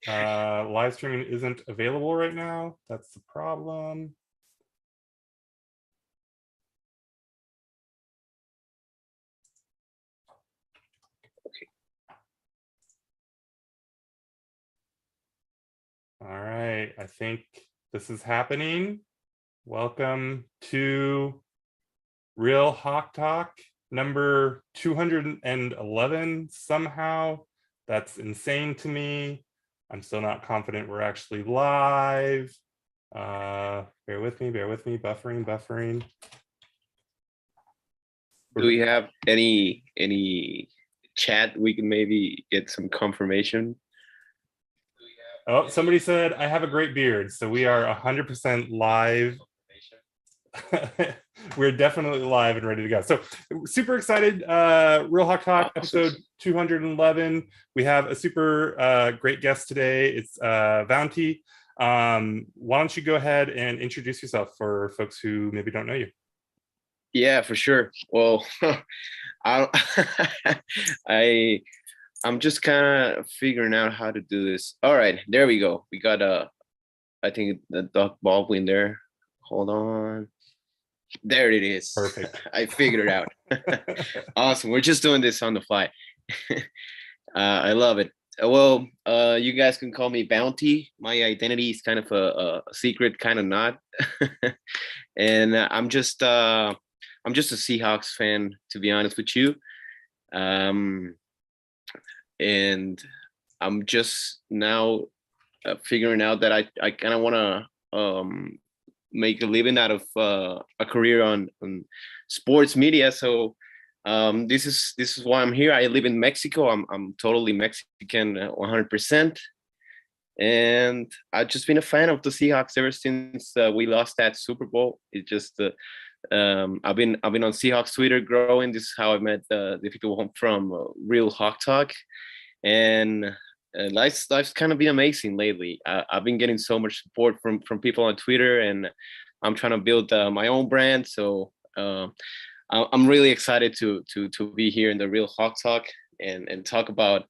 Live streaming isn't available right now. That's the problem. All right, I think this is happening. Welcome to Real Hawk Talk number 211 somehow. That's insane to me. I'm still not confident we're actually live. Bear with me, buffering. Do we have any chat we can maybe get some confirmation? Oh, somebody said I have a great beard, so we are 100% live. We're definitely live and ready to go. So super excited. Real Hawk Talk episode 211. We have a super great guest today. It's Vountee. Why don't you go ahead and introduce yourself for folks who maybe don't know you? Yeah, for sure. Well, I'm just kind of figuring out how to do this. All right, there we go. We got I think the Doc Baldwin there. Hold on. There it is. Perfect. I figured it out. Awesome. We're just doing this on the fly. I love it. Well, you guys can call me Vountee. My identity is kind of a secret, kind of not. And I'm just a Seahawks fan, to be honest with you. And I'm just now figuring out that I kind of want to make a living out of a career on sports media. So this is why I'm here. I live in Mexico. I'm totally Mexican, 100%. And I've just been a fan of the Seahawks ever since we lost that Super Bowl. It just I've been on Seahawks Twitter growing. This is how I met the people from Real Hawk Talk, and life's kind of been amazing lately. I've been getting so much support from people on Twitter, and I'm trying to build my own brand. So I'm really excited to be here in the Real Hawk Talk and talk about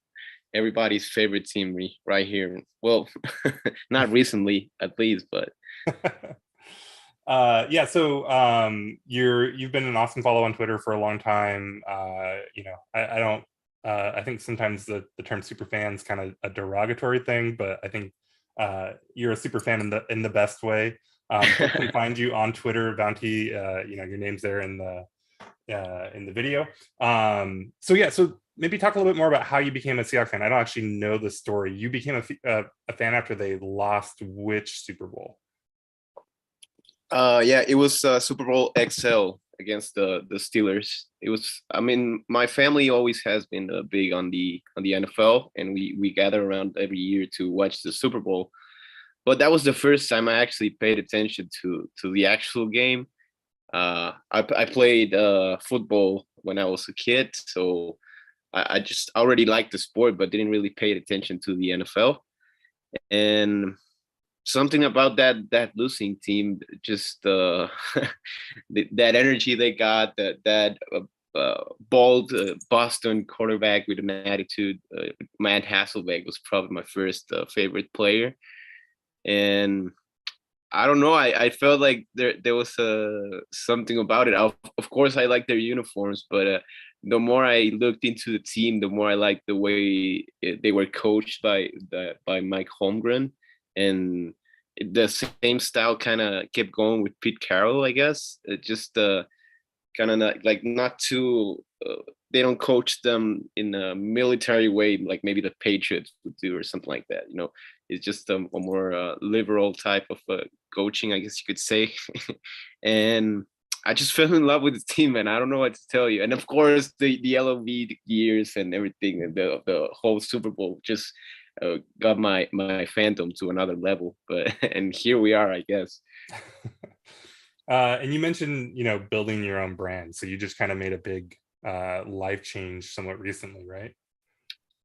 everybody's favorite team right here. Well, not recently at least, but. Yeah, so you've been an awesome follow on Twitter for a long time. You know, I don't I think sometimes the term super fan is kind of a derogatory thing, but I think you're a super fan in the best way. Folks can find you on Twitter, Vountee. You know, your name's there in the video. So yeah, so maybe talk a little bit more about how you became a Seahawks fan. I don't actually know the story. You became a fan after they lost which Super Bowl? Yeah, it was Super Bowl XL against the Steelers. It was, I mean, my family always has been big on the NFL, and we gather around every year to watch the Super Bowl. But that was the first time I actually paid attention to the actual game. I played football when I was a kid, so I just already liked the sport, but didn't really pay attention to the NFL. And something about that losing team, just that energy they got, that bald Boston quarterback with an attitude. Matt Hasselbeck was probably my first favorite player, and I don't know. I felt like there was something about it. Of course, I like their uniforms, but the more I looked into the team, the more I liked the way they were coached by Mike Holmgren, and the same style kind of kept going with Pete Carroll. I guess it just kind of not too. They don't coach them in a military way like maybe the Patriots would do or something like that. You know, it's just a more liberal type of coaching, I guess you could say. And I just fell in love with the team, and I don't know what to tell you. And of course, the LOV years and everything, and the whole Super Bowl just got my fandom to another level. But and here we are, I guess. And you mentioned, you know, building your own brand. So you just kind of made a big life change somewhat recently, right?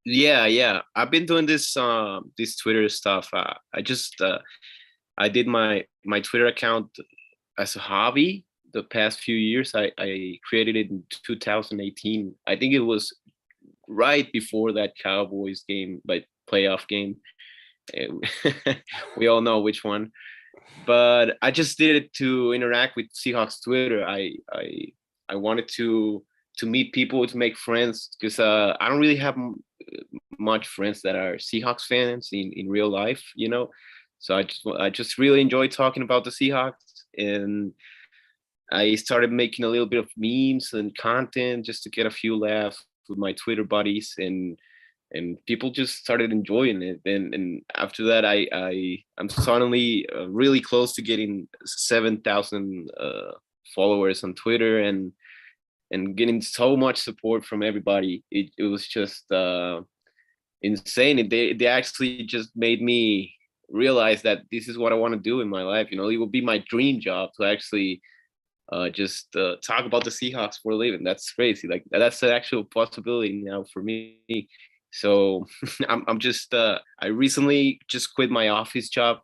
Yeah. I've been doing this Twitter stuff. I did my Twitter account as a hobby the past few years. I created it in 2018. I think it was right before that Cowboys game, like playoff game. We all know which one. But I just did it to interact with Seahawks Twitter. I wanted to meet people, to make friends, because I don't really have much friends that are Seahawks fans in real life, you know. So I just really enjoy talking about the Seahawks, and I started making a little bit of memes and content just to get a few laughs with my Twitter buddies, and people just started enjoying it. And after that, I'm suddenly really close to getting 7,000 followers on Twitter, and getting so much support from everybody. It was just insane. And they actually just made me realize that this is what I want to do in my life. You know, it would be my dream job to actually just talk about the Seahawks for a living. That's crazy. Like that's an actual possibility now for me. So I'm just I recently just quit my office job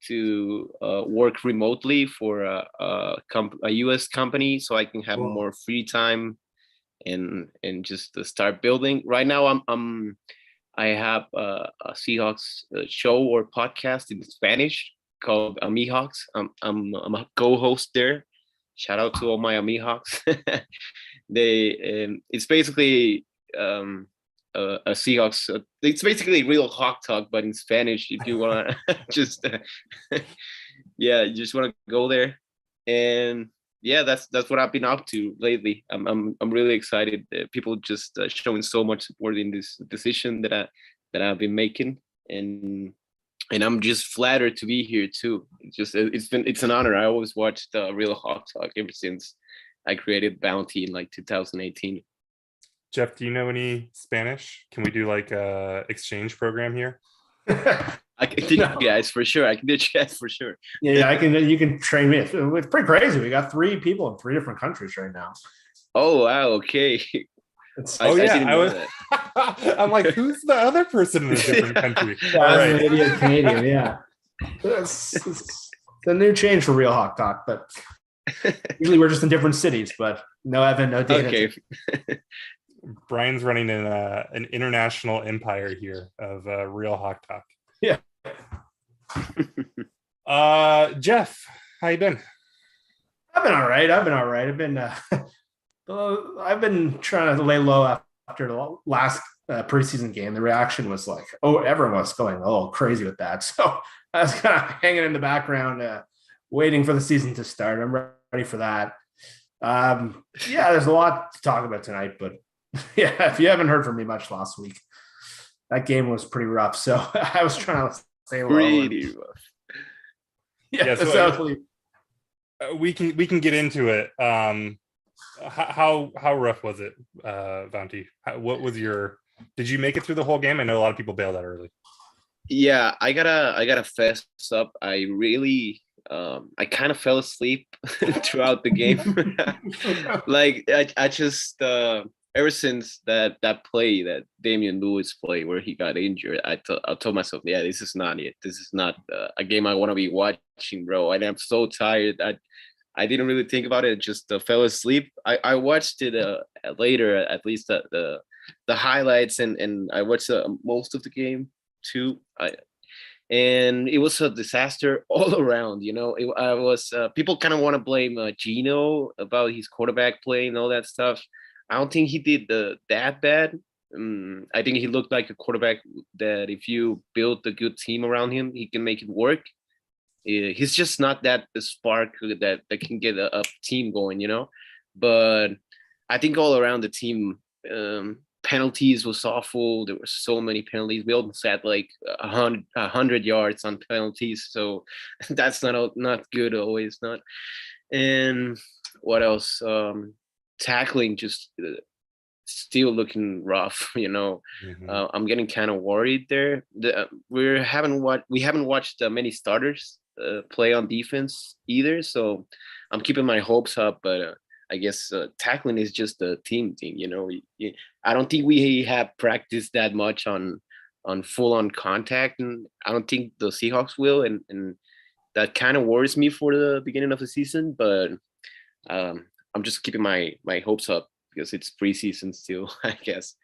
to work remotely for a U.S. company, so I can have more free time and just start building. Right now, I have a Seahawks show or podcast in Spanish called Amihawks. I'm a co-host there. Shout out to all my Amihawks. It's basically a Seahawks. It's basically real Hawk Talk, but in Spanish. If you want to just, yeah, you just want to go there, and yeah, that's what I've been up to lately. I'm really excited. People just showing so much support in this decision that I've been making, and I'm just flattered to be here too. It's an honor. I always watched Real Hawk Talk ever since I created Vountee in like 2018. Jeff, do you know any Spanish? Can we do like a exchange program here? I can teach you guys for sure. I can teach you guys for sure. Yeah, I can. You can train me. It's pretty crazy. We got 3 people in 3 different countries right now. Oh wow! Okay. I'm like, who's the other person in a different country? Right. Canadian. Yeah, it's a new change for Real Hawk Talk, but usually we're just in different cities. But no Evan, no Dayna. Okay. Brian's running an international empire here of Real Hawk Talk. Yeah. Jeff, how you been? I've been all right. I've been trying to lay low after the last preseason game. The reaction was like, oh, everyone was going a little crazy with that. So I was kind of hanging in the background, waiting for the season to start. I'm ready for that. Yeah, there's a lot to talk about tonight, but yeah, if you haven't heard from me much last week, that game was pretty rough. So I was trying to stay low. Pretty rough. Yeah, so we can get into it. How rough was it, Vountee? What was did you make it through the whole game? I know a lot of people bailed out early. Yeah, I gotta fess up. I really I kind of fell asleep throughout the game. Like I just ever since that play, that Damian Lewis play where he got injured, I told myself, yeah, this is not it. This is not a game I want to be watching, bro. And I'm so tired. I didn't really think about it. Just fell asleep. I watched it later, at least the highlights, and I watched most of the game too. And it was a disaster all around. You know, I was people kind of want to blame Geno about his quarterback play and all that stuff. I don't think he did that bad. I think he looked like a quarterback that if you build a good team around him, he can make it work. He's just not that spark that can get a team going, you know. But I think all around the team, penalties was awful. There were so many penalties. We almost had like 100 yards on penalties, so that's not good. Always not. And what else? Tackling just still looking rough, you know. Mm-hmm. I'm getting kind of worried there. We haven't watched many starters play on defense either, so I'm keeping my hopes up. But I guess tackling is just a team thing, you know. I don't think we have practiced that much on full on contact, and I don't think the Seahawks will, and that kind of worries me for the beginning of the season. But I'm just keeping my hopes up because it's preseason still, I guess.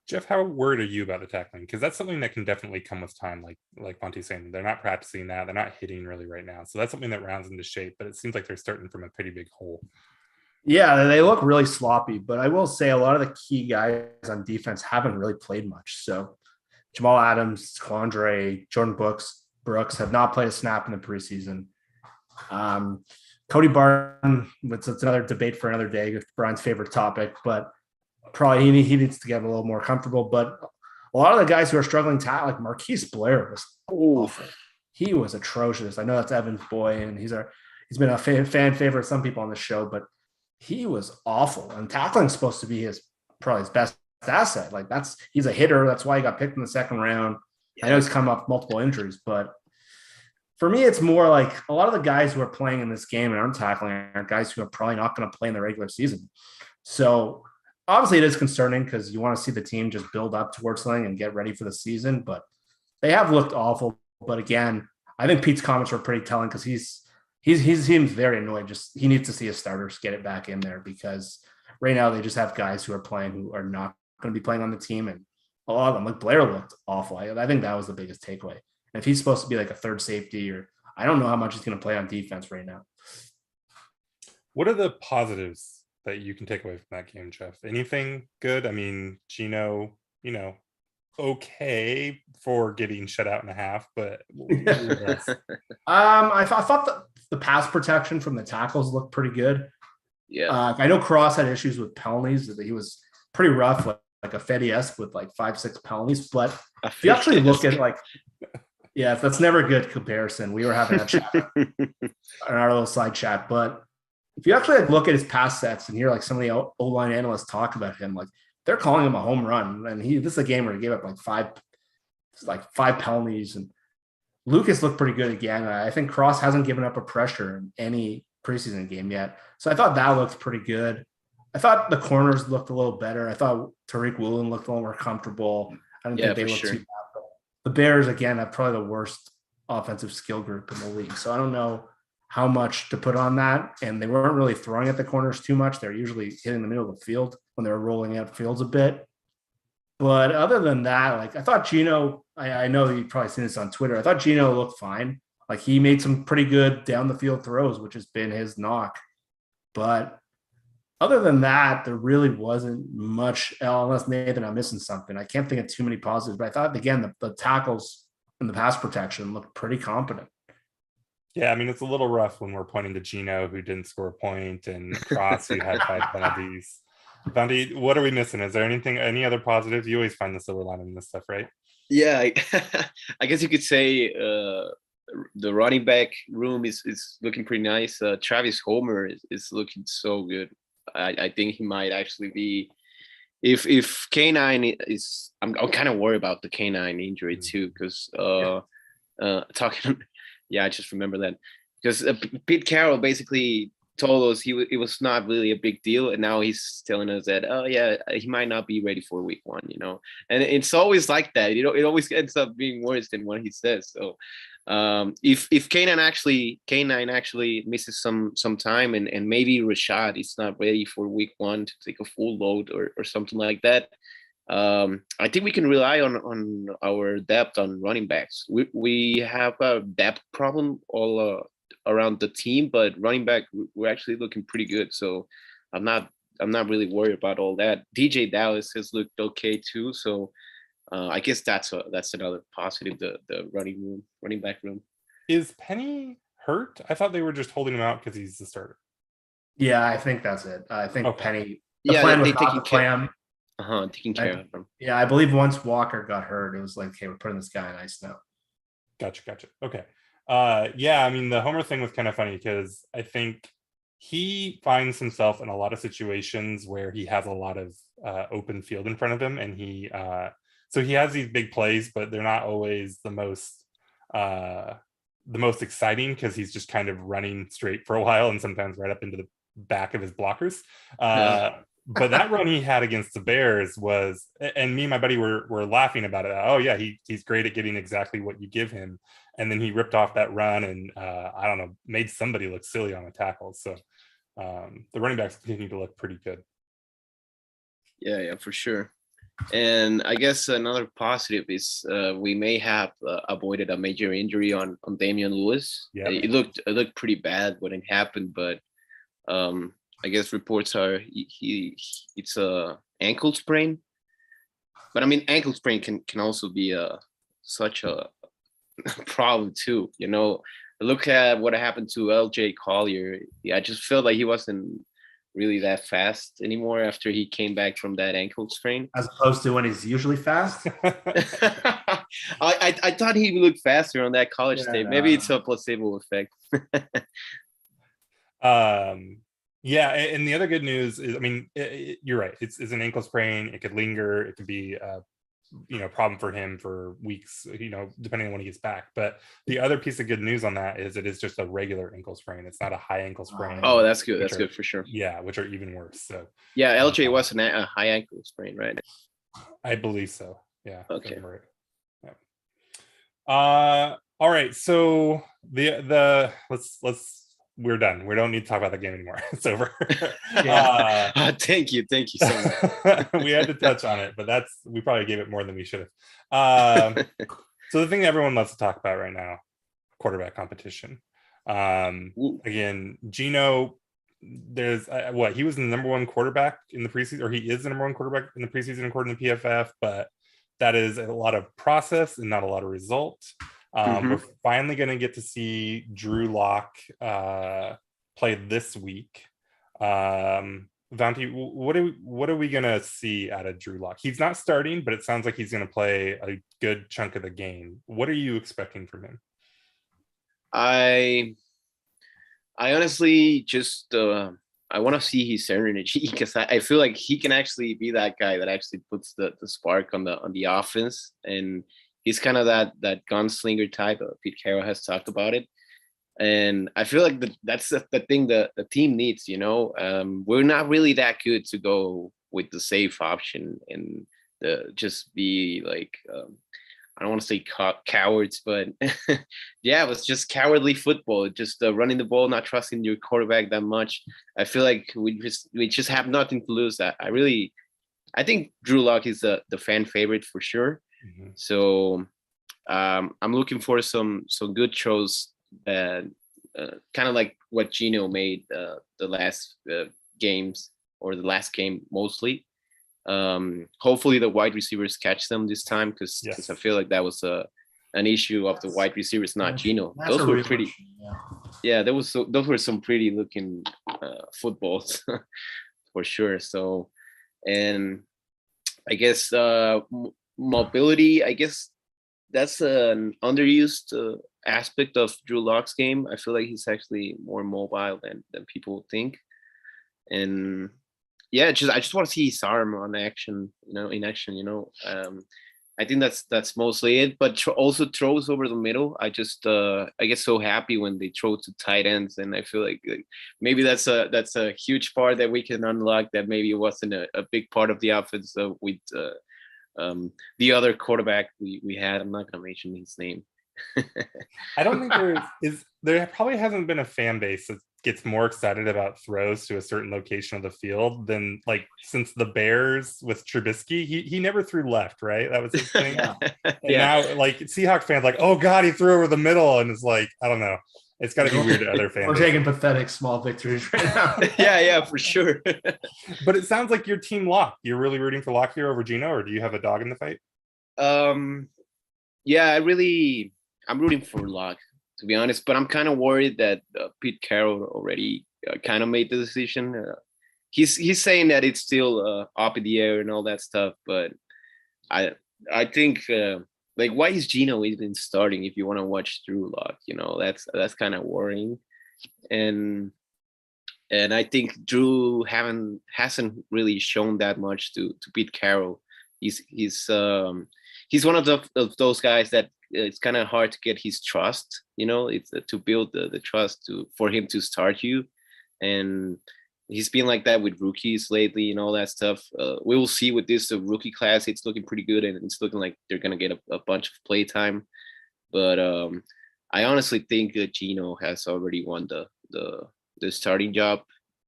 Jeff, how worried are you about the tackling? Because that's something that can definitely come with time. Like Vountee saying, they're not practicing that. They're not hitting really right now. So that's something that rounds into shape. But it seems like they're starting from a pretty big hole. Yeah, they look really sloppy, but I will say a lot of the key guys on defense haven't really played much. So Jamal Adams, Quandre, Jordan Brooks have not played a snap in the preseason. Cody Barton, it's another debate for another day. It's Brian's favorite topic, but probably he needs to get a little more comfortable. But a lot of the guys who are struggling like Marquise Blair was awful. He was atrocious. I know that's Evan's boy, and he's been a fan favorite of some people on the show, but he was awful. And tackling is supposed to be probably his best asset. Like he's a hitter. That's why he got picked in the second round. I know he's come off multiple injuries, but for me, it's more like a lot of the guys who are playing in this game and aren't tackling are guys who are probably not going to play in the regular season. So obviously it is concerning because you want to see the team just build up towards something and get ready for the season, but they have looked awful. But again, I think Pete's comments were pretty telling because he seems very annoyed. Just he needs to see his starters get it back in there because right now they just have guys who are playing who are not going to be playing on the team, and a lot of them, like Blair, looked awful. I think that was the biggest takeaway. And if he's supposed to be like a third safety, or I don't know how much he's going to play on defense right now. What are the positives that you can take away from that game, Jeff? Anything good? I mean, Geno, okay for getting shut out in a half, but I thought the pass protection from the tackles looked pretty good. Yeah. I know Cross had issues with penalties. That he was pretty rough, like a Freddy-esque with like 5-6 penalties. But if you actually look at yeah, that's never a good comparison. We were having that chat in our little side chat. But if you actually look at his pass sets and hear like some of the O-line analysts talk about him, like they're calling him a home run. And this is a game where he gave up like five penalties. And Lucas looked pretty good again. I think Cross hasn't given up a pressure in any preseason game yet. So I thought that looked pretty good. I thought the corners looked a little better. I thought Tariq Woolen looked a little more comfortable. I didn't think they looked too bad. The Bears, again, have probably the worst offensive skill group in the league. So I don't know how much to put on that. And they weren't really throwing at the corners too much. They're usually hitting the middle of the field when they were rolling out fields a bit. But other than that, like I thought Geno, I know you've probably seen this on Twitter. I thought Geno looked fine. Like he made some pretty good down the field throws, which has been his knock. But other than that, there really wasn't much else, unless Nathan, I'm missing something. I can't think of too many positives, but I thought, again, the tackles and the pass protection looked pretty competent. Yeah, I mean, it's a little rough when we're pointing to Geno, who didn't score a point, and Cross, who had 5 penalties. Vountee, what are we missing? Is there any other positives? You always find the silver lining in this stuff, right? Yeah, I guess you could say the running back room is looking pretty nice. Travis Homer is looking so good. I think he might actually be, if K9 is, I'm kind of worried about the K9 injury too, because I just remember that because Pete Carroll basically told us it was not really a big deal, and now he's telling us that he might not be ready for week 1, and it's always like that, it always ends up being worse than what he says. So if K9 actually misses some time, and maybe Rashad is not ready for week 1 to take a full load or something like that, I think we can rely on our depth on running backs. We have a depth problem all around the team, but running back we're actually looking pretty good. So I'm not really worried about all that. DJ Dallas has looked okay too. So I guess that's another positive. The running back room. Is Penny hurt? I thought they were just holding him out because he's the starter. Yeah, I think that's it. I think Okay. Penny. The plan was not to play him. Taking care of him. Yeah, I believe once Walker got hurt, it was like, okay, we're putting this guy on ice now. Gotcha. Okay. Yeah, I mean, the Homer thing was kind of funny because I think he finds himself in a lot of situations where he has a lot of open field in front of him, and so he has these big plays, but they're not always the most exciting because he's just kind of running straight for a while and sometimes right up into the back of his blockers. But that run he had against the Bears was, and me and my buddy were laughing about it. Oh yeah, he's great at getting exactly what you give him. And then he ripped off that run and I don't know, made somebody look silly on the tackles. So the running backs continue to look pretty good. Yeah, for sure. And I guess another positive is we may have avoided a major injury on Damian Lewis. Yeah. It looked pretty bad when it happened, but I guess reports are it's a ankle sprain. But I mean, ankle sprain can also be such a problem too. You know, look at what happened to LJ Collier. Yeah, I just felt like he wasn't really that fast anymore after he came back from that ankle sprain. As opposed to when he's usually fast. I thought he looked faster on that college tape. Maybe it's a placebo effect. Yeah, and the other good news is, I mean, you're right. It's an ankle sprain. It could linger. It could be problem for him for weeks, depending on when he gets back. But the other piece of good news on that is it is just a regular ankle sprain. It's not a high ankle sprain. Oh, that's good. That's good for sure. Yeah, which are even worse. So yeah, LJ wasn't a high ankle sprain, right? I believe so. Yeah. Okay. Right. Yeah. All right. So the let's we're done. We don't need to talk about the game anymore. It's over. Thank you so much. We had to touch on it, but we probably gave it more than we should have. So the thing everyone loves to talk about right now, quarterback competition. Again, Geno, there's he was the number one quarterback in the preseason, or he is the number one quarterback in the preseason according to PFF, but that is a lot of process and not a lot of result. We're finally going to get to see Drew Lock play this week. Vountee, what are we going to see out of Drew Lock? He's not starting, but it sounds like he's going to play a good chunk of the game. What are you expecting from him? I honestly just I want to see his energy, because I feel like he can actually be that guy that actually puts the spark on the offense, and he's kind of that gunslinger type. Pete Carroll has talked about it, and I feel like that's the thing the team needs. We're not really that good to go with the safe option and just be like I don't want to say cowards, but yeah, it was just cowardly football. Just running the ball, not trusting your quarterback that much. I feel like we just have nothing to lose. I think Drew Lock is the fan favorite for sure. So I'm looking for some good shows that kind of like what Geno made the last games, or the last game mostly. Hopefully the wide receivers catch them this time, because I feel like that was an issue of the wide receivers, not Geno. Those were pretty. Yeah, those were some pretty looking footballs for sure. So, and I guess mobility, I guess that's an underused aspect of Drew Lock's game. I feel like he's actually more mobile than people think. And yeah, I just want to see his arm in action. I think that's mostly it, but also throws over the middle. I get so happy when they throw to tight ends, and I feel like maybe that's a huge part that we can unlock, that maybe it wasn't a big part of the offense with the other quarterback we had. I'm not gonna mention his name. I don't think there probably hasn't been a fan base that gets more excited about throws to a certain location of the field than since the Bears with Trubisky. He never threw left, right? That was his thing. And now Seahawks fans oh God, he threw over the middle, and it's I don't know. It's got to be weird to other fans. We're taking pathetic small victories right now. yeah, for sure. But it sounds like your team Lock. You're really rooting for Lock here over Geno, or do you have a dog in the fight? Yeah, I'm rooting for Lock, to be honest, but I'm kind of worried that Pete Carroll already kind of made the decision. He's saying that it's still up in the air and all that stuff, but I think why is Geno even starting if you want to watch Drew Lock? That's kind of worrying, and I think Drew hasn't really shown that much to Pete Carroll. He's one of those guys that it's kind of hard to get his trust. It's to build the trust for him to start you, and he's been like that with rookies lately and all that stuff. We will see with this rookie class. It's looking pretty good, and it's looking like they're gonna get a bunch of play time. But I honestly think that Geno has already won the starting job.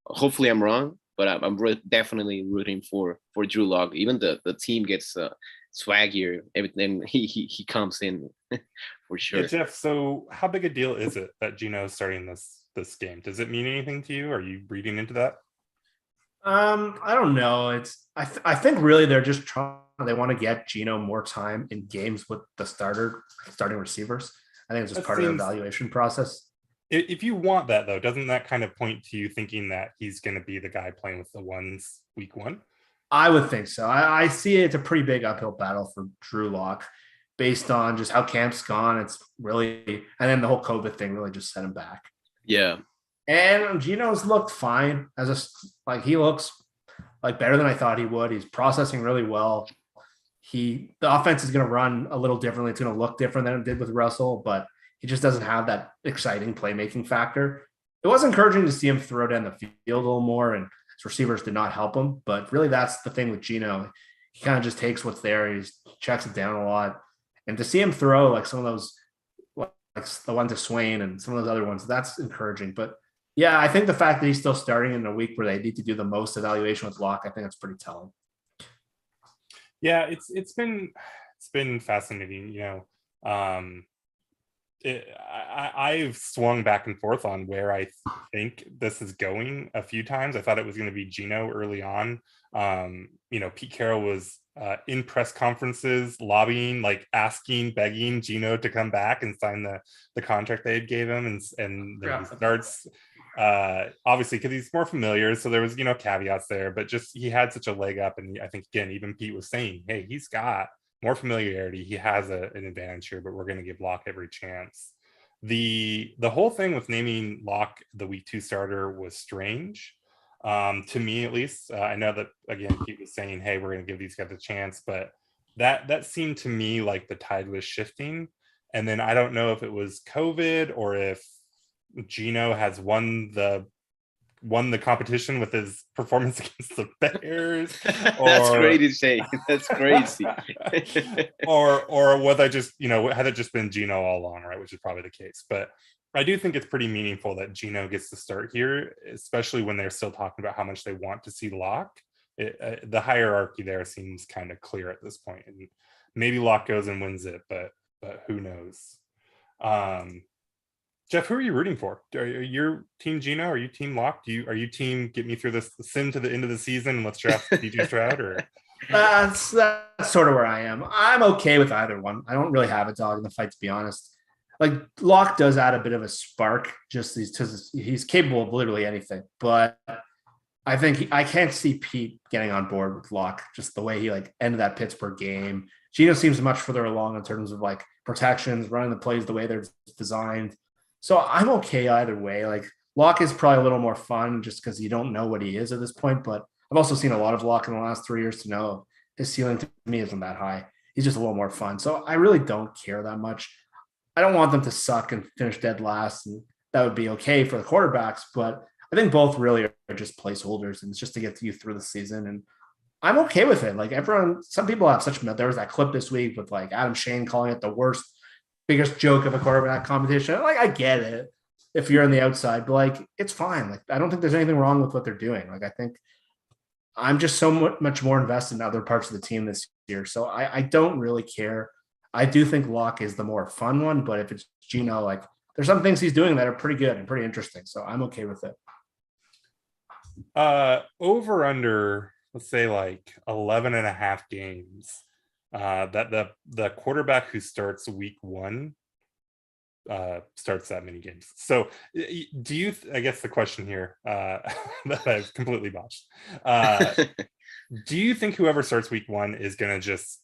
Hopefully I'm wrong, but I'm definitely rooting for Drew Lock. Even the team gets swaggier every time he comes in for sure. Yeah, Jeff, so how big a deal is it that Geno is starting this game? Does it mean anything to you? Are you reading into that? I don't know. I think really they're just trying. They want to get Geno more time in games with the starting receivers. I think it's just part of the evaluation process. If you want that, though, doesn't that kind of point to you thinking that he's going to be the guy playing with the ones week 1? I would think so. I see it's a pretty big uphill battle for Drew Lock based on just how camp's gone. It's really, and then the whole COVID thing really just set him back. Yeah. And Geno's looked fine he looks like better than I thought he would. He's processing really well. The offense is going to run a little differently. It's going to look different than it did with Russell, but he just doesn't have that exciting playmaking factor. It was encouraging to see him throw down the field a little more, and his receivers did not help him. But really, that's the thing with Geno. He kind of just takes what's there. He checks it down a lot. And to see him throw like some of those, like the one to Swain and some of those other ones, that's encouraging. But yeah, I think the fact that he's still starting in a week where they need to do the most evaluation with Lock, I think that's pretty telling. Yeah, it's been fascinating. I've swung back and forth on where I think this is going a few times. I thought it was going to be Geno early on. Pete Carroll was in press conferences lobbying, like asking, begging Geno to come back and sign the contract they had gave him, and then he starts obviously because he's more familiar, so there was caveats there, but just he had such a leg up, and I think again even Pete was saying, hey, he's got more familiarity, he has an advantage here, but we're going to give Lock every chance. The whole thing with naming Lock the week 2 starter was strange, to me at least. I know that again Pete was saying, hey, we're going to give these guys a chance, but that seemed to me like the tide was shifting. And then I don't know if it was COVID or if Geno has won the competition with his performance against the Bears. That's crazy to say. That's crazy. or whether just had it just been Geno all along, right? Which is probably the case. But I do think it's pretty meaningful that Geno gets to start here, especially when they're still talking about how much they want to see Lock. The hierarchy there seems kind of clear at this point, and maybe Lock goes and wins it, but who knows? Jeff, who are you rooting for? Are you team Geno? Are you team Lock? Are you team get me through this sim to the end of the season and let's draft DJ Stroud? Or that's sort of where I am. I'm okay with either one. I don't really have a dog in the fight, to be honest. Like Lock does add a bit of a spark, just he's capable of literally anything. But I think I can't see Pete getting on board with Lock, just the way he ended that Pittsburgh game. Geno seems much further along in terms of protections, running the plays the way they're designed. So I'm okay either way. Lock is probably a little more fun just because you don't know what he is at this point. But I've also seen a lot of Lock in the last 3 years to know his ceiling to me isn't that high. He's just a little more fun. So I really don't care that much. I don't want them to suck and finish dead last, and that would be okay for the quarterbacks. But I think both really are just placeholders, and it's just to get you through the season. And I'm okay with it. Some people have there was that clip this week with Adam Shane calling it the biggest joke of a quarterback competition. I get it if you're on the outside, but it's fine. I don't think there's anything wrong with what they're doing. I think I'm just so much more invested in other parts of the team this year. So I don't really care. I do think Lock is the more fun one, but if it's Geno, there's some things he's doing that are pretty good and pretty interesting. So I'm okay with it. Over under, let's say 11 and a half games. That the quarterback who starts week 1 starts that many games. So do you I guess the question here that I've completely botched, do you think whoever starts week 1 is going to just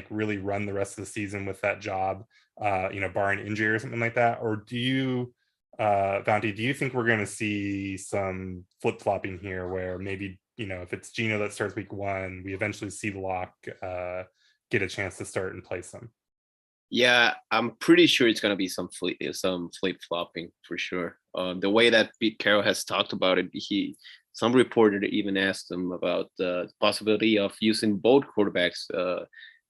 really run the rest of the season with that job, barring injury or something like that? Or do you Vountee, do you think we're going to see some flip-flopping here where maybe if it's Geno that starts week 1, we eventually see Lock get a chance to start and place them? Yeah, I'm pretty sure it's gonna be some flip-flopping for sure. The way that Pete Carroll has talked about it, some reporter even asked him about the possibility of using both quarterbacks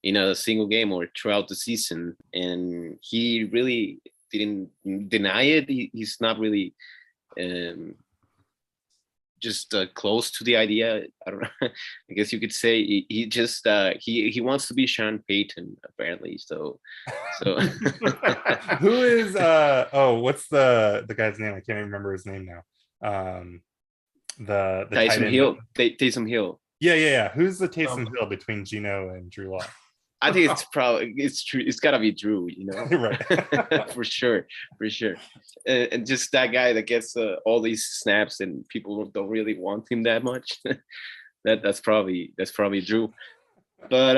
in a single game or throughout the season, and he really didn't deny it. He's not really just close to the idea. I don't know. I guess you could say he just he wants to be Sean Payton apparently. So Who is what's the guy's name? I can't even remember his name now. The tight Taysom end. Hill. Taysom Hill. Yeah. Who's the Taysom Hill between Geno and Drew Lock? I think it's true. It's gotta be Drew, Right. for sure. And just that guy that gets all these snaps and people don't really want him that much. that's probably Drew. But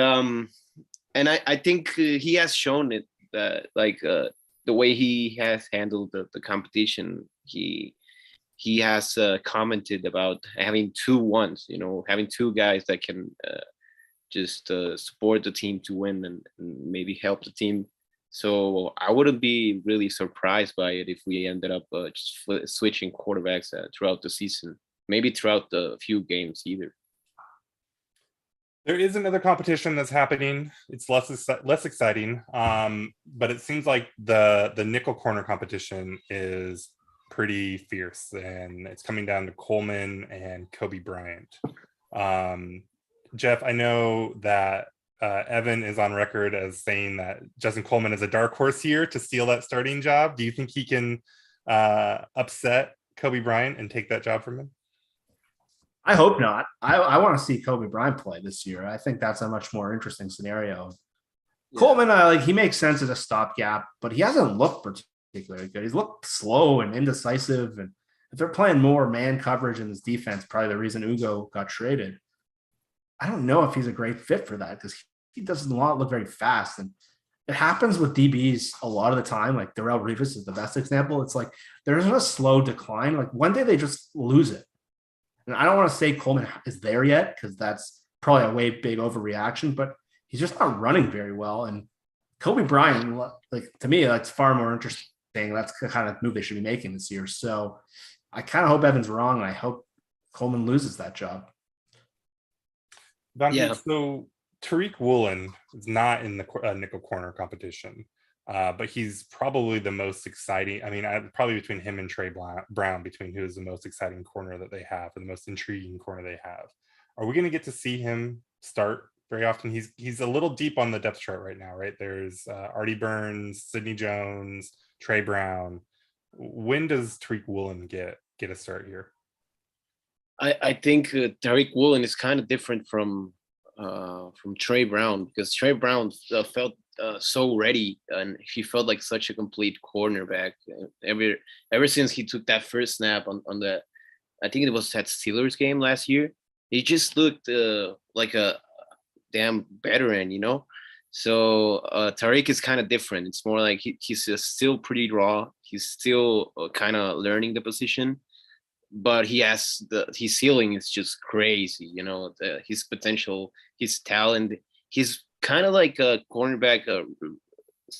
and I think he has shown it that the way he has handled the competition, he has commented about having 2 ones, having 2 guys that can just support the team to win and maybe help the team. So I wouldn't be really surprised by it if we ended up just switching quarterbacks throughout the season, maybe throughout the few games either. There is another competition that's happening. It's less exciting, but it seems like the nickel corner competition is pretty fierce, and it's coming down to Coleman and Kobe Bryant. Jeff, I know that Evan is on record as saying that Justin Coleman is a dark horse here to steal that starting job. Do you think he can upset Kobe Bryant and take that job from him? I hope not. I want to see Kobe Bryant play this year. I think that's a much more interesting scenario. Yeah. Coleman, he makes sense as a stopgap, but he hasn't looked particularly good. He's looked slow and indecisive. And if they're playing more man coverage in this defense, probably the reason Ugo got traded, I don't know if he's a great fit for that because he does not look very fast. And it happens with DBs a lot of the time. Like Darrelle Revis is the best example. It's like there's a slow decline. Like one day they just lose it. And I don't want to say Coleman is there yet because that's probably a way big overreaction, but he's just not running very well. And Kobe Bryant, to me, that's far more interesting. That's the kind of move they should be making this year. So I kind of hope Evan's wrong. And I hope Coleman loses that job. Vountee, so Tariq Woolen is not in the nickel corner competition, but he's probably the most exciting. I mean, probably between him and Trey Brown, between who is the most exciting corner that they have, or the most intriguing corner they have. Are we going to get to see him start very often? He's a little deep on the depth chart right now, right? There's Artie Burns, Sidney Jones, Trey Brown. When does Tariq Woolen get a start here? I think Tariq Woolen is kind of different from Trey Brown because Trey Brown felt so ready and he felt like such a complete cornerback. Ever since he took that first snap on the, I think it was that Steelers game last year, he just looked like a damn veteran, So Tariq is kind of different. It's more like he's still pretty raw. He's still kind of learning the position. But his ceiling is just crazy, his potential, his talent. He's kind of like a cornerback,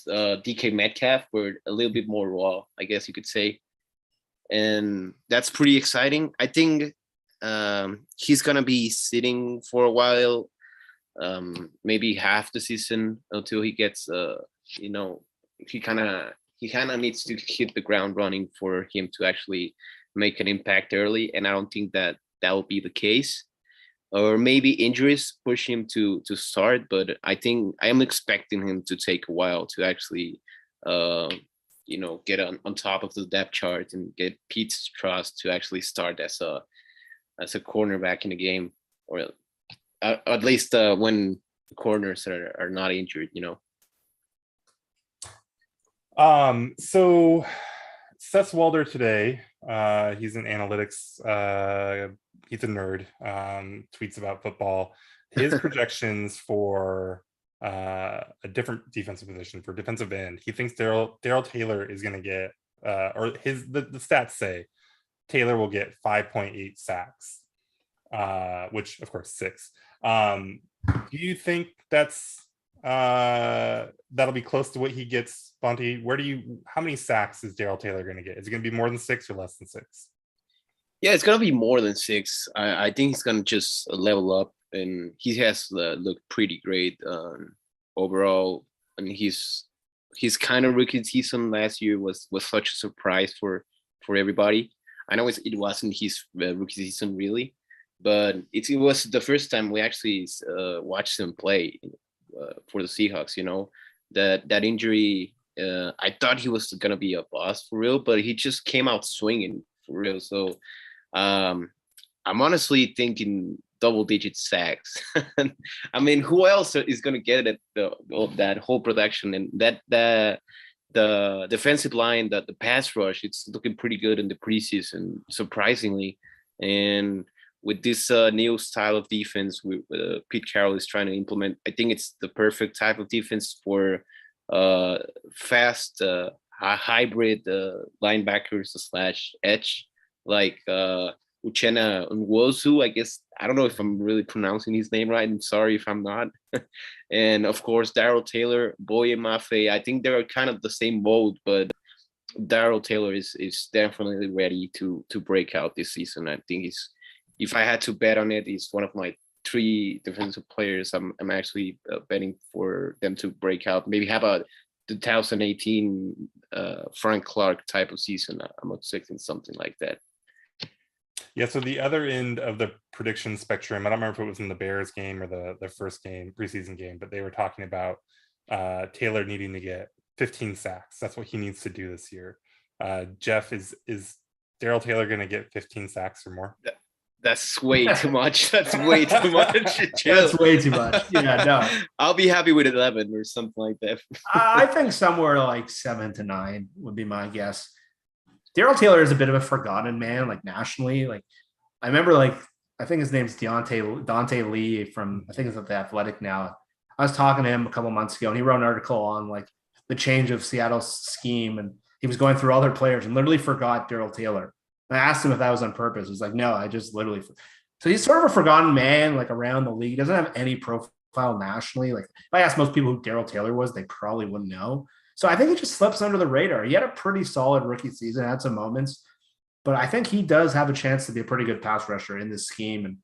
DK Metcalf, but a little bit more raw, I guess you could say. And that's pretty exciting. I think he's going to be sitting for a while, maybe half the season until he gets, he kind of needs to hit the ground running for him to actually make an impact early, and I don't think that will be the case. Or maybe injuries push him to start, but I think I am expecting him to take a while to actually, get on top of the depth chart and get Pete's trust to actually start as a cornerback in the game, or at least when the corners are not injured. So Seth Walder today, he's in analytics. He's a nerd, tweets about football. His projections for a different defensive position, for defensive end, he thinks Daryl Taylor is going to get, or the stats say Taylor will get 5.8 sacks, which of course 6. Do you think that'll be close to what he gets, Vountee? How many sacks is Daryl Taylor going to get? Is it going to be more than 6 or less than 6? Yeah, it's going to be more than 6. I think he's going to just level up, and he has looked pretty great overall. I mean, his kind of rookie season last year was such a surprise for everybody. I know it wasn't his rookie season really, but it was the first time we actually watched him play for the Seahawks. That injury. I thought he was gonna be a boss for real, but he just came out swinging for real. So I'm honestly thinking double-digit sacks. I mean, who else is gonna get it? That whole production and that the defensive line, the pass rush, it's looking pretty good in the preseason, surprisingly. And with this new style of defense, Pete Carroll is trying to implement, I think it's the perfect type of defense for fast hybrid linebackers / edge, like Uchenna Nwosu. I guess I don't know if I'm really pronouncing his name right. I'm sorry if I'm not. And of course, Daryl Taylor, Boye Mafe. I think they're kind of the same mold, but Daryl Taylor is definitely ready to break out this season. I think if I had to bet on it, he's one of my 3 defensive players. I'm actually betting for them to break out. Maybe have a 2018 Frank Clark type of season. I'm expecting something like that. Yeah, so the other end of the prediction spectrum, I don't remember if it was in the Bears game or the first game, preseason game, but they were talking about Taylor needing to get 15 sacks. That's what he needs to do this year. Jeff, is Daryl Taylor going to get 15 sacks or more? That's way too much. That's way too much. That's way too much. Yeah, no. I'll be happy with 11 or something like that. I think somewhere like 7 to 9 would be my guess. Daryl Taylor is a bit of a forgotten man, like nationally. Like I remember, like I think his name's Dante Lee from, I think it's at The Athletic now. I was talking to him a couple months ago, and he wrote an article on like the change of Seattle's scheme, and he was going through all their players and literally forgot Daryl Taylor. And I asked him if that was on purpose. He's like, no, I just literally. So he's sort of a forgotten man, like around the league. He doesn't have any profile nationally. Like if I asked most people who Daryl Taylor was, they probably wouldn't know. So I think he just slips under the radar. He had a pretty solid rookie season, had some moments, but I think he does have a chance to be a pretty good pass rusher in this scheme. And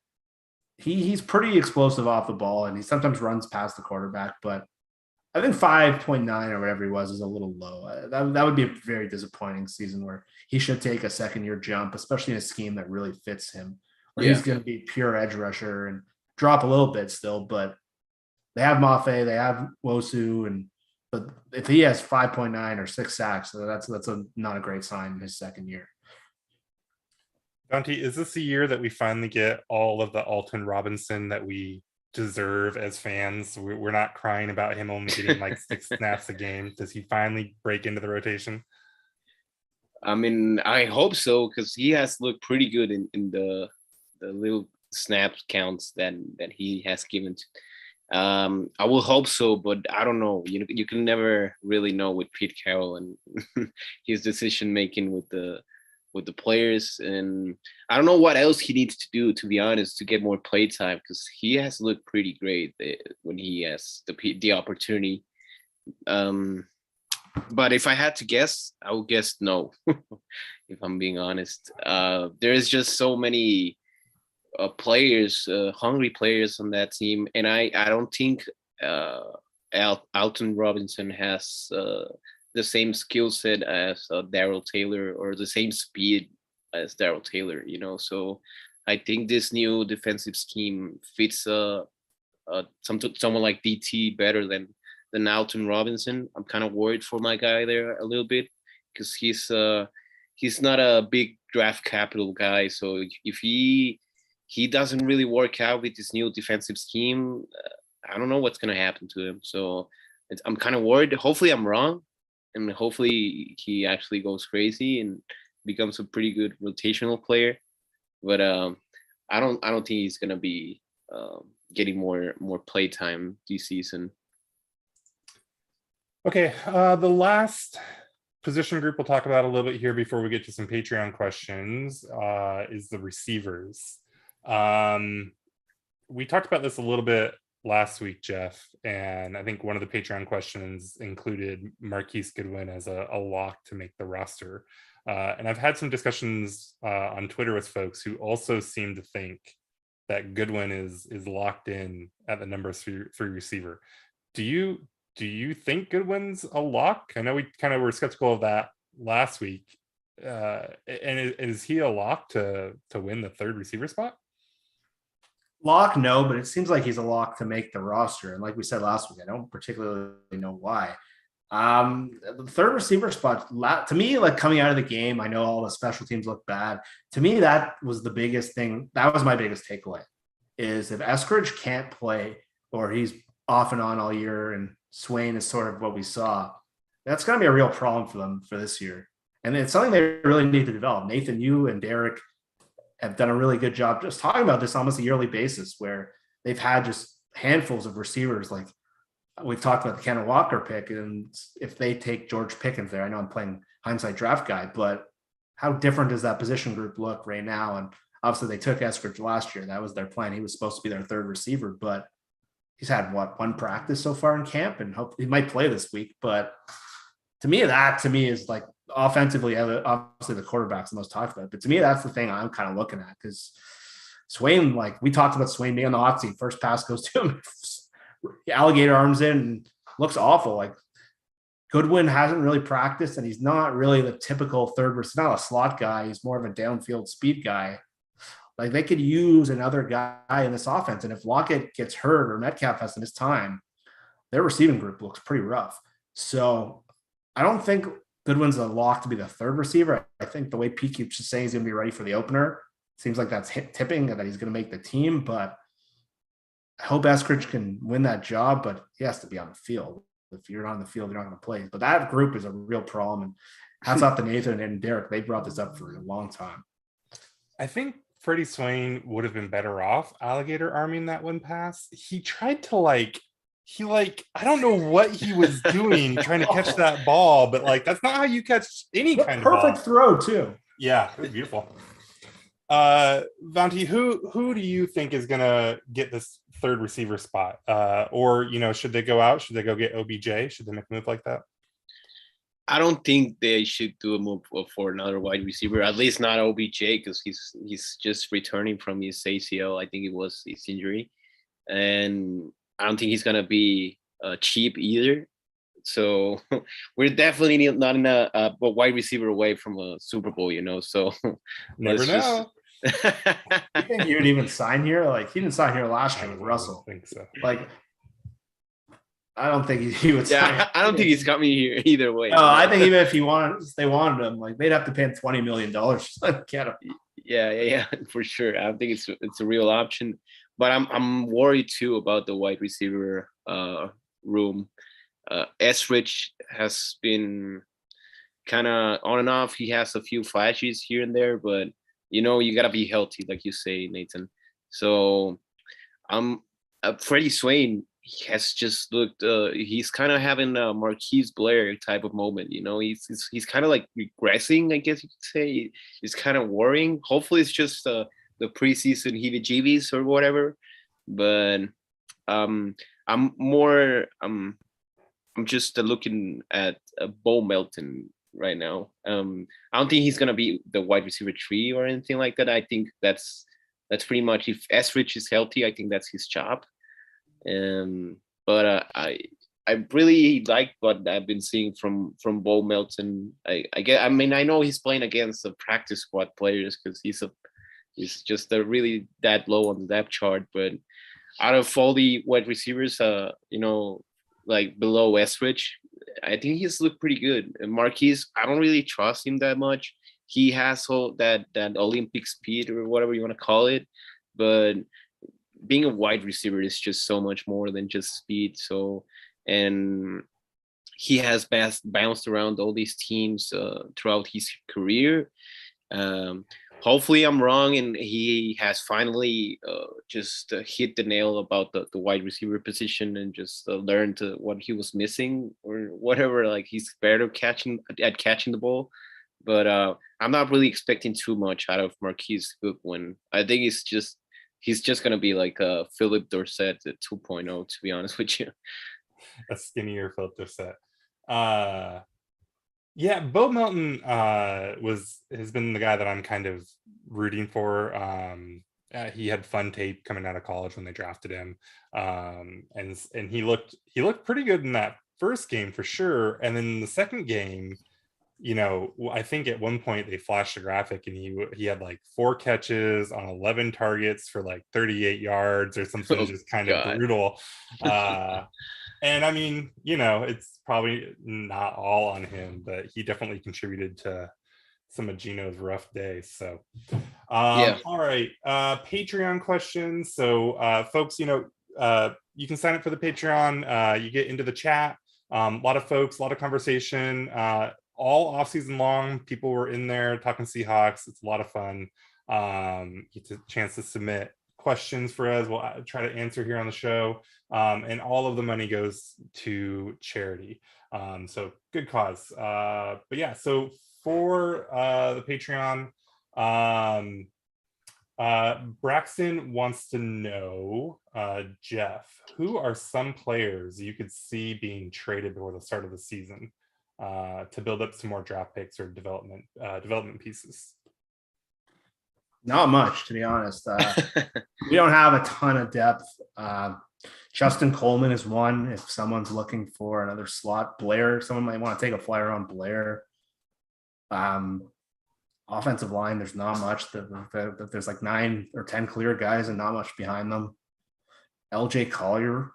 he's pretty explosive off the ball, and he sometimes runs past the quarterback. But I think 5.9 or whatever he was is a little low. That would be a very disappointing season where he should take a second-year jump, especially in a scheme that really fits him, where he's going to be pure edge rusher and drop a little bit still. But they have Mafe, they have Wosu, but if he has 5.9 or 6 sacks, that's not a great sign in his second year. Vountee, is this the year that we finally get all of the Alton Robinson that we deserve as fans? We're not crying about him only getting like 6 snaps a game. Does he finally break into the rotation? I mean, I hope so, because he has looked pretty good in the little snap counts that he has given. I will hope so, but I don't know. You can never really know with Pete Carroll and his decision making with the players, and I don't know what else he needs to do, to be honest, to get more play time, because he has looked pretty great when he has the opportunity. But if I had to guess, I would guess no. If I'm being honest, there is just so many players, hungry players on that team, and I don't think Alton Robinson has the same skill set as Daryl Taylor, or the same speed as Daryl Taylor. So I think this new defensive scheme fits someone like DT better than Alton Robinson. I'm kind of worried for my guy there a little bit, because he's not a big draft capital guy. So if he doesn't really work out with this new defensive scheme, I don't know what's going to happen to him. So I'm kind of worried. Hopefully I'm wrong, and hopefully he actually goes crazy and becomes a pretty good rotational player. But I don't think he's going to be getting more play time this season. Okay, the last position group we'll talk about a little bit here before we get to some Patreon questions is the receivers. We talked about this a little bit last week, Jeff, and I think one of the Patreon questions included Marquise Goodwin as a lock to make the roster. And I've had some discussions on Twitter with folks who also seem to think that Goodwin is locked in at the number 3 receiver. Do you think Goodwin's a lock? I know we kind of were skeptical of that last week. and is he a lock to win the third receiver spot? Lock, no, but it seems like he's a lock to make the roster. And like we said last week, I don't particularly know why. The third receiver spot, to me, like coming out of the game, I know all the special teams look bad. To me, that was the biggest thing. That was my biggest takeaway is if Eskridge can't play or he's off and on all year and Swain is sort of what we saw, that's going to be a real problem for them for this year. And it's something they really need to develop. Nathan, you and Derek have done a really good job just talking about this almost a yearly basis where they've had just handfuls of receivers. Like we've talked about the Ken Walker pick, and if they take George Pickens there, I know I'm playing hindsight draft guy, but how different does that position group look right now? And obviously they took Eskridge last year. That was their plan. He was supposed to be their third receiver, but he's had one practice so far in camp and hope he might play this week. But to me is like offensively, obviously the quarterback's the most talked about, but to me, that's the thing I'm kind of looking at because Swain, like we talked about Swain being on the hot seat, first pass goes to him, alligator arms in and looks awful. Like Goodwin hasn't really practiced and he's not really the typical third receiver, not a slot guy. He's more of a downfield speed guy. Like they could use another guy in this offense. And if Lockett gets hurt or Metcalf has his time, their receiving group looks pretty rough. So I don't think Goodwin's a lock to be the third receiver. I think the way Pete keeps saying he's going to be ready for the opener, seems like that's tipping that he's going to make the team, but I hope Eskridge can win that job, but he has to be on the field. If you're not on the field, you're not going to play. But that group is a real problem. And hats off to Nathan and Derek. They brought this up for a long time. I think Freddie Swain would have been better off alligator arming that one pass. He tried to I don't know what he was doing trying to catch that ball, but like that's not how you catch any kind of ball. Perfect throw too. Yeah, it was beautiful. Vountee, who do you think is gonna get this third receiver spot? Or should they go out? Should they go get OBJ? Should they make a move like that? I don't think they should do a move for another wide receiver, at least not OBJ, because he's just returning from his ACL. I think it was his injury, and I don't think he's gonna be cheap either. So we're definitely not in a wide receiver away from a Super Bowl, So never know. You think he would even sign here? Like he didn't sign here last year with Russell. I think so. Like I don't think he would. Yeah, I don't think he's coming here either way. No, I think even if they wanted him, like they'd have to pay him $20 million. Get him. Yeah, for sure. I think it's a real option, but I'm worried too about the wide receiver room. Eskridge has been kind of on and off. He has a few flashes here and there, but you gotta be healthy, like you say, Nathan. So Freddie Swain has just looked. He's kind of having a Marquise Blair type of moment. He's kind of like regressing, I guess you could say. It's kind of worrying. Hopefully, it's just the preseason heebie-jeebies or whatever. But I'm just looking at Bo Melton right now. I don't think he's gonna be the wide receiver 3 or anything like that. I think that's pretty much, if Eskridge is healthy, I think that's his job. But I really like what I've been seeing from Bo Melton. I know he's playing against the practice squad players because he's just really that low on the depth chart. But out of all the wide receivers, like below Eskridge, I think he's looked pretty good. And Marquise, I don't really trust him that much. He has that Olympic speed or whatever you want to call it, but being a wide receiver is just so much more than just speed. So, and he has bounced around all these teams throughout his career. Hopefully I'm wrong and he has finally just hit the nail about the wide receiver position and just learned what he was missing or whatever. Like he's better at catching the ball. But I'm not really expecting too much out of Marquise Goodwin. I think he's just going to be like Philip Dorsett at 2.0, to be honest with you. A skinnier Philip Dorsett. Yeah, Bo Melton has been the guy that I'm kind of rooting for. He had fun tape coming out of college when they drafted him, and he looked pretty good in that first game for sure. And then the second game, I think at one point they flashed a graphic and he had like 4 catches on 11 targets for like 38 yards or something, just kind of God. brutal. And I mean, it's probably not all on him, but he definitely contributed to some of Geno's rough days. So, Yeah. all right. Patreon questions. So, folks, you can sign up for the Patreon. You get into the chat. A lot of folks, a lot of conversation. All off season long, people were in there talking Seahawks. It's a lot of fun. It's a chance to submit questions for us. We'll try to answer here on the show. And all of the money goes to charity. So good cause. But yeah, so for the Patreon, Braxton wants to know, Jeff, who are some players you could see being traded before the start of the season to build up some more draft picks or development pieces? Not much, to be honest. We don't have a ton of depth. Justin Coleman is one. If someone's looking for another slot, Blair, someone might want to take a flyer on Blair. Offensive line, there's not much. There's like 9 or 10 clear guys and not much behind them. LJ Collier,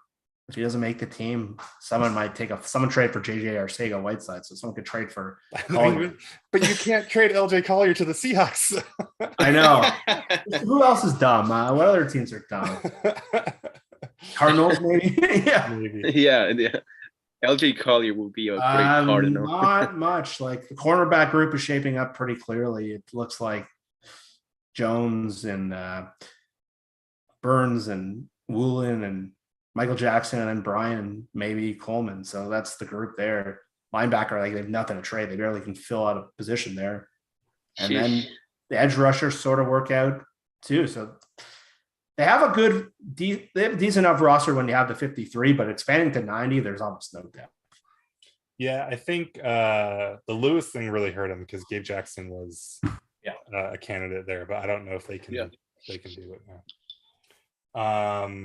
if he doesn't make the team, someone might someone trade for JJ Arcega-Whiteside, so someone could trade for Collier. But you can't trade LJ Collier to the Seahawks. I know. Who else is dumb? What other teams are dumb? Cardinals, maybe? Yeah. Maybe. Yeah. LJ Collier will be a great Cardinal. Not much. Like the cornerback group is shaping up pretty clearly. It looks like Jones and Burns and Woolen and Michael Jackson and then Brian and maybe Coleman. So that's the group there. Linebacker, like they have nothing to trade. They barely can fill out a position there. And then the edge rushers sort of work out too. So they have they have a decent enough roster when you have the 53, but expanding to 90, there's almost no depth. Yeah, I think the Lewis thing really hurt him because Gabe Jackson was a candidate there, but I don't know if they can do it now.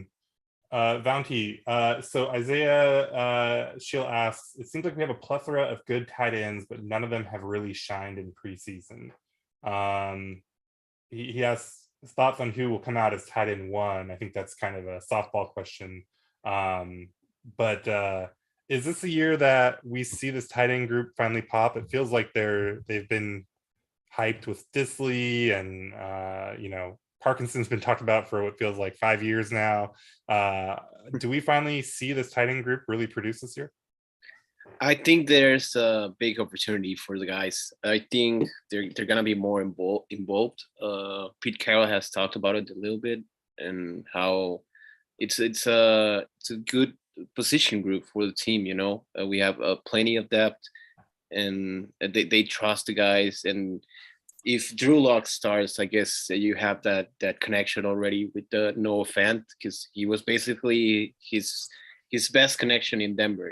Vountee, so Isaiah Shield asks, it seems like we have a plethora of good tight ends, but none of them have really shined in preseason. He has his thoughts on who will come out as tight end 1. I think that's kind of a softball question. But is this a year that we see this tight end group finally pop? It feels like they've been hyped with Disley and Parkinson's been talked about for what feels like 5 years now. Do we finally see this tight end group really produce this year? I think there's a big opportunity for the guys. I think they're gonna be more involved. Pete Carroll has talked about it a little bit and how it's a good position group for the team. We have plenty of depth, and they trust the guys. And if Drew Lock starts, I guess you have that connection already with the Noah Fant, because he was basically his best connection in Denver.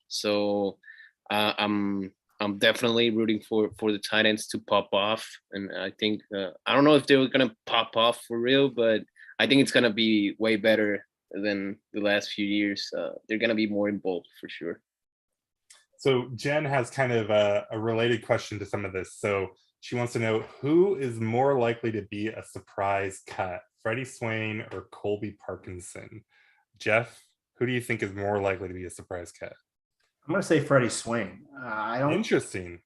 So I'm definitely rooting for the tight ends to pop off, and I think I don't know if they were gonna pop off for real, but I think it's gonna be way better than the last few years. They're gonna be more involved for sure. So Jen has kind of a related question to some of this. So she wants to know, who is more likely to be a surprise cut, Freddy Swain or Colby Parkinson? Jeff, who do you think is more likely to be a surprise cut? I'm going to say Freddy Swain. Interesting.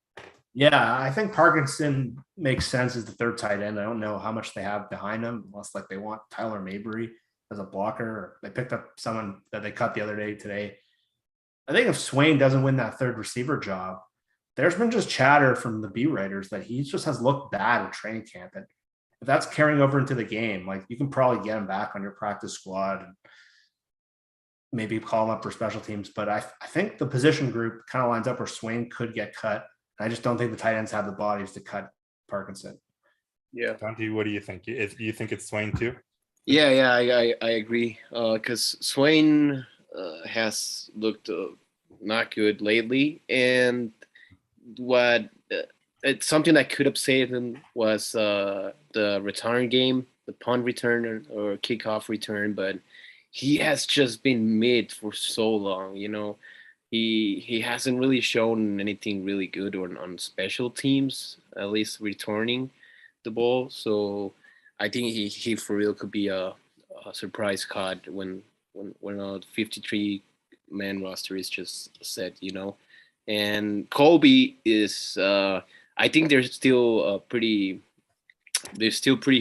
Yeah, I think Parkinson makes sense as the third tight end. I don't know how much they have behind them, unless like they want Tyler Mabry as a blocker. Or they picked up someone that they cut the other day today. I think if Swain doesn't win that third receiver job, there's been just chatter from the beat writers that he just has looked bad in training camp. And if that's carrying over into the game, like you can probably get him back on your practice squad and maybe call him up for special teams. But I think the position group kind of lines up where Swain could get cut. I just don't think the tight ends have the bodies to cut Parkinson. Yeah. Vountee, what do you think? Do you think it's Swain too? Yeah, I agree. Because Swain has looked not good lately, and it's something that could have saved him was the return game, the punt return or kickoff return, but he has just been mid for so long. he hasn't really shown anything really good on special teams, at least returning the ball. So I think he for real could be a surprise card when a 53 man roster is just set, you know. And Colby is I think they're still pretty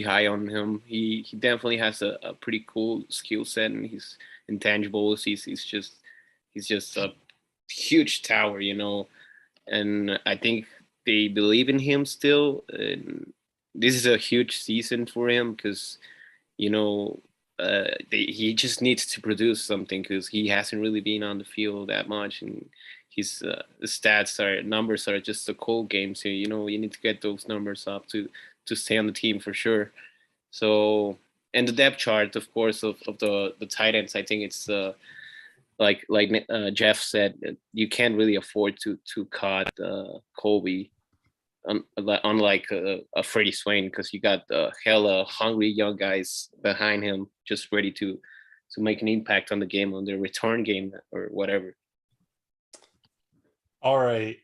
high on him. He definitely has a pretty cool skill set, and his intangibles. He's just a huge tower, you know. And I think they believe in him still. And this is a huge season for him because you know he just needs to produce something because he hasn't really been on the field that much, and his numbers are just a cold game. So you know you need to get those numbers up to stay on the team for sure. So and the depth chart, of course, of the tight ends, I think it's Jeff said, you can't really afford to cut Colby, unlike a Freddy Swain, because you got hella hungry young guys behind him, just ready to make an impact on the game, on their return game or whatever. All right.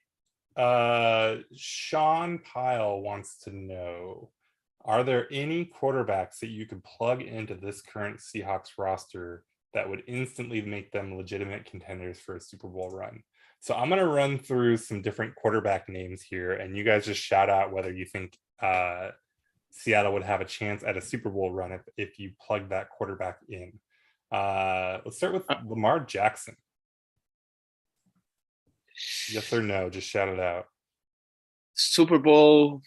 Sean Pyle wants to know, are there any quarterbacks that you could plug into this current Seahawks roster that would instantly make them legitimate contenders for a Super Bowl run? So I'm going to run through some different quarterback names here, and you guys just shout out whether you think Seattle would have a chance at a Super Bowl run if you plug that quarterback in. Let's start with Lamar Jackson. Yes or no? Just shout it out. Super Bowl.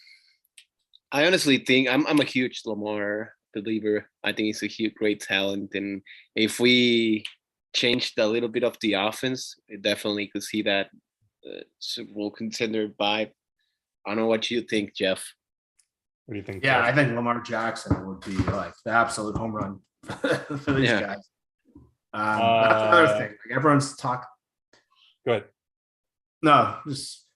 I honestly think I'm a huge Lamar believer. I think he's a huge, great talent, and if we changed a little bit of the offense, we definitely could see that Super Bowl contender vibe. I don't know what you think, Jeff. What do you think? Yeah, Jeff? I think Lamar Jackson would be like the absolute home run for these guys. That's another thing. Like everyone's talking. Go ahead. No, just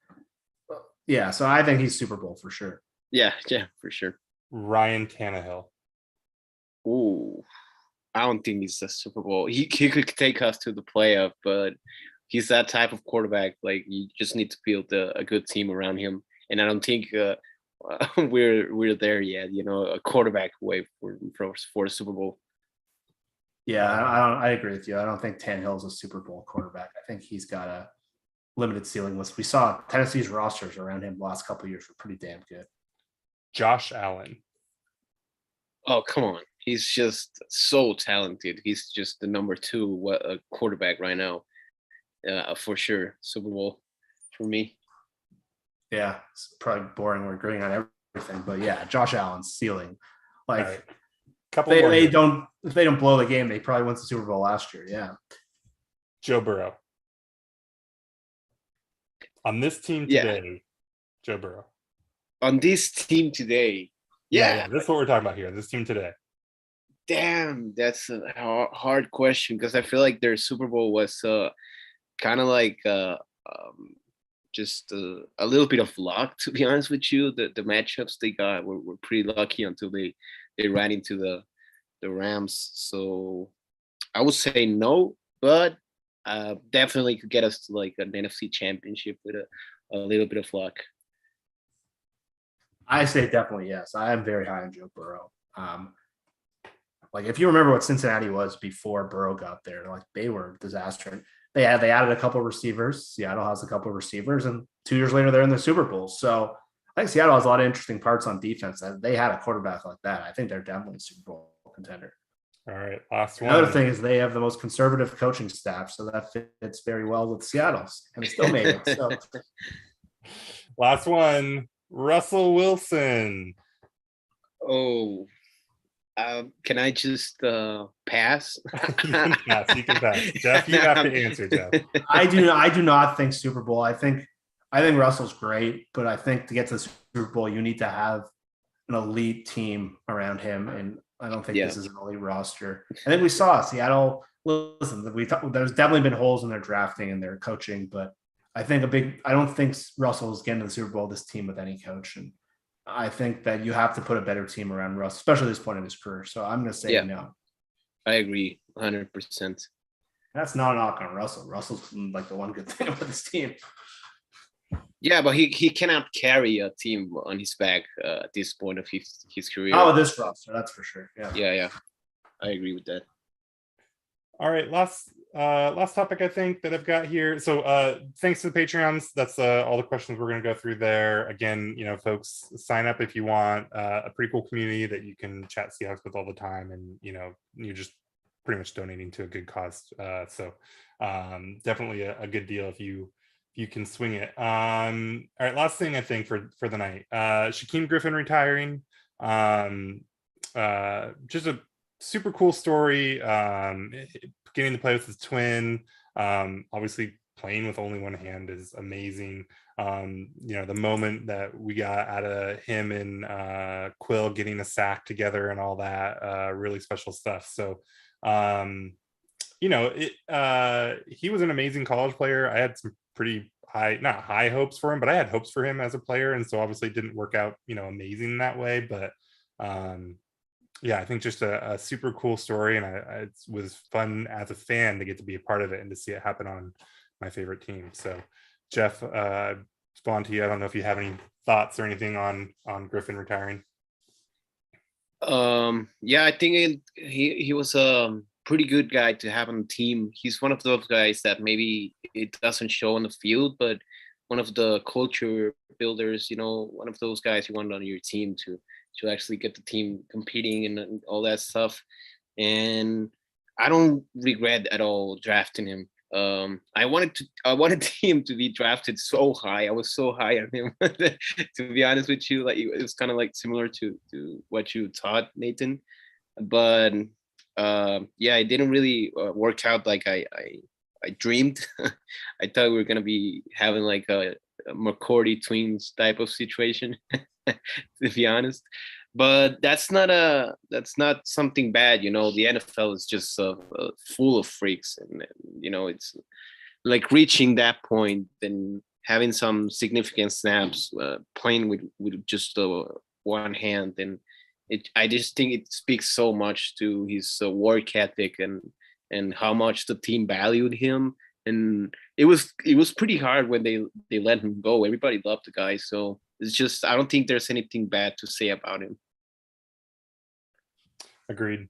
yeah. So I think he's Super Bowl for sure. Yeah, for sure. Ryan Tannehill. Ooh, I don't think he's a Super Bowl. He could take us to the playoff, but he's that type of quarterback. Like you just need to build a good team around him, and I don't think we're there yet. You know, a quarterback away for the Super Bowl. Yeah, I agree with you. I don't think Tannehill is a Super Bowl quarterback. I think he's got a limited ceiling. We saw Tennessee's rosters around him the last couple of years were pretty damn good. Josh Allen. Oh, come on. He's just so talented. He's just the number 2 quarterback right now. For sure. Super Bowl for me. Yeah, it's probably boring. We're agreeing on everything, but yeah, Josh Allen's ceiling. Like right. if they don't blow the game, they probably went to the Super Bowl last year. Yeah. Joe Burrow. On this team today, Joe Burrow. On this team today. Yeah, that's what we're talking about here. This team today. Damn, that's a hard question because I feel like their Super Bowl was kind of like just a little bit of luck, to be honest with you. The matchups they got were pretty lucky until they ran into the Rams. So I would say no, but definitely could get us to like an NFC championship with a little bit of luck. I say definitely yes. I am very high on Joe Burrow. Like if you remember what Cincinnati was before Burrow got there, like they were a disaster. They added a couple of receivers. Seattle has a couple of receivers, and 2 years later they're in the Super Bowl. So I think Seattle has a lot of interesting parts on defense. They had a quarterback like that. I think they're definitely a Super Bowl contender. All right, last one. Another thing is they have the most conservative coaching staff, so that fits very well with Seattle's, and they still made it. So. Last one, Russell Wilson. Oh, can I just pass? You can pass. Jeff, you have to answer, Jeff. I do not think Super Bowl. I think Russell's great, but I think to get to the Super Bowl, you need to have an elite team around him, and I don't think this is an elite roster. I think we saw Seattle. Listen, there's definitely been holes in their drafting and their coaching, but I don't think Russell is getting to the Super Bowl this team with any coach, and I think that you have to put a better team around Russ, especially at this point in his career. So I'm going to say no. I agree 100%. That's not a knock on Russell. Russell's like the one good thing about this team. Yeah, but he cannot carry a team on his back at this point of his career. Oh, this roster, that's for sure. Yeah, I agree with that. All right, last topic I think that I've got here. So thanks to the Patreons. That's all the questions we're going to go through there. Again, folks, sign up if you want a pretty cool community that you can chat Seahawks with all the time, and you're just pretty much donating to a good cause. So definitely a good deal if you can swing it. All right, last thing I think for the night. Shaquem Griffin retiring. Just a super cool story. Getting to play with his twin. Obviously playing with only one hand is amazing. The moment that we got out of him and Quill getting a sack together and all that, really special stuff. So he was an amazing college player. I had some pretty not high hopes for him, but I had hopes for him as a player, and so obviously it didn't work out amazing in that way, but I think just a super cool story, and it was fun as a fan to get to be a part of it and to see it happen on my favorite team. So Jeff, Vountee, I don't know if you have any thoughts or anything on Griffin retiring. I think he was a pretty good guy to have on the team. He's one of those guys that maybe it doesn't show on the field, but one of the culture builders, one of those guys you want on your team to actually get the team competing and all that stuff. And I don't regret at all drafting him. I wanted him to be drafted so high. I was so high on him, to be honest with you. Like, it was kind of like similar to what you taught, Nathan. But it didn't really work out like I dreamed. I thought we were gonna be having like a McCourty twins type of situation, to be honest. But that's not something bad. The NFL is just full of freaks, and it's like reaching that point and having some significant snaps, playing with just one hand, and I just think it speaks so much to his work ethic and how much the team valued him. And it was pretty hard when they let him go. Everybody loved the guy, so it's just, I don't think there's anything bad to say about him. Agreed.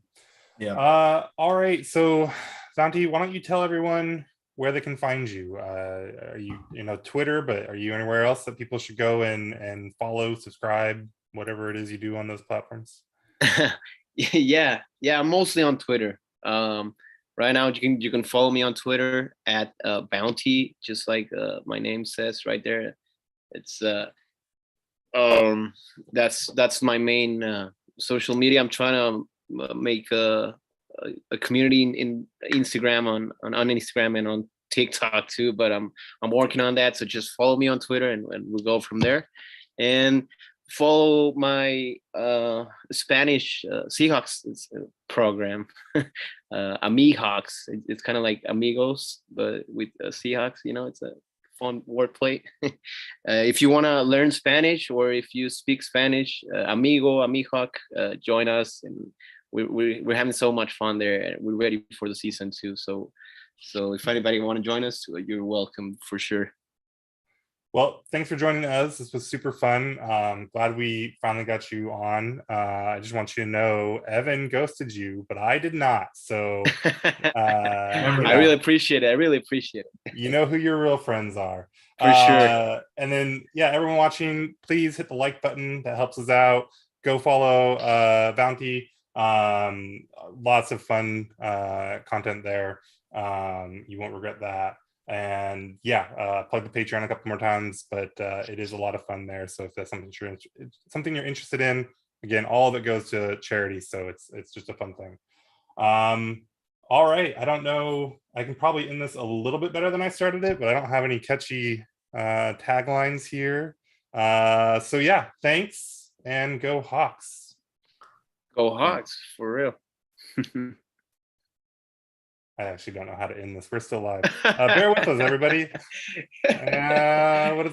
Yeah. All right, so Vountee, why don't you tell everyone where they can find you? Are you Twitter, but are you anywhere else that people should go and follow, subscribe, whatever it is you do on those platforms? Yeah, I'm mostly on Twitter. Right now you can follow me on Twitter at Vountee, just like my name says right there. It's that's my main social media. I'm trying to make a community in Instagram on Instagram and on TikTok too, but I'm working on that. So just follow me on Twitter and we'll go from there. And follow my Spanish Seahawks program, Amihawks. It's kind of like amigos, but with Seahawks. It's a fun wordplay. If you want to learn Spanish, or if you speak Spanish, Amihawk, join us, and we're having so much fun there, and we're ready for the season too. So if anybody want to join us, you're welcome for sure. Well, thanks for joining us. This was super fun. Glad we finally got you on. I just want you to know Evan ghosted you, but I did not. So I really appreciate it. You know who your real friends are. For sure. And then, everyone watching, please hit the like button. That helps us out. Go follow Vountee. Lots of fun content there. You won't regret that. And plug the Patreon a couple more times, but it is a lot of fun there. So if that's something you're interested in, again, all of it goes to charity, so it's just a fun thing. All right, I don't know, I can probably end this a little bit better than I started it, but I don't have any catchy taglines here. So thanks, and go Hawks. Go Hawks, for real. I actually don't know how to end this. We're still live. Bear with us, everybody. What is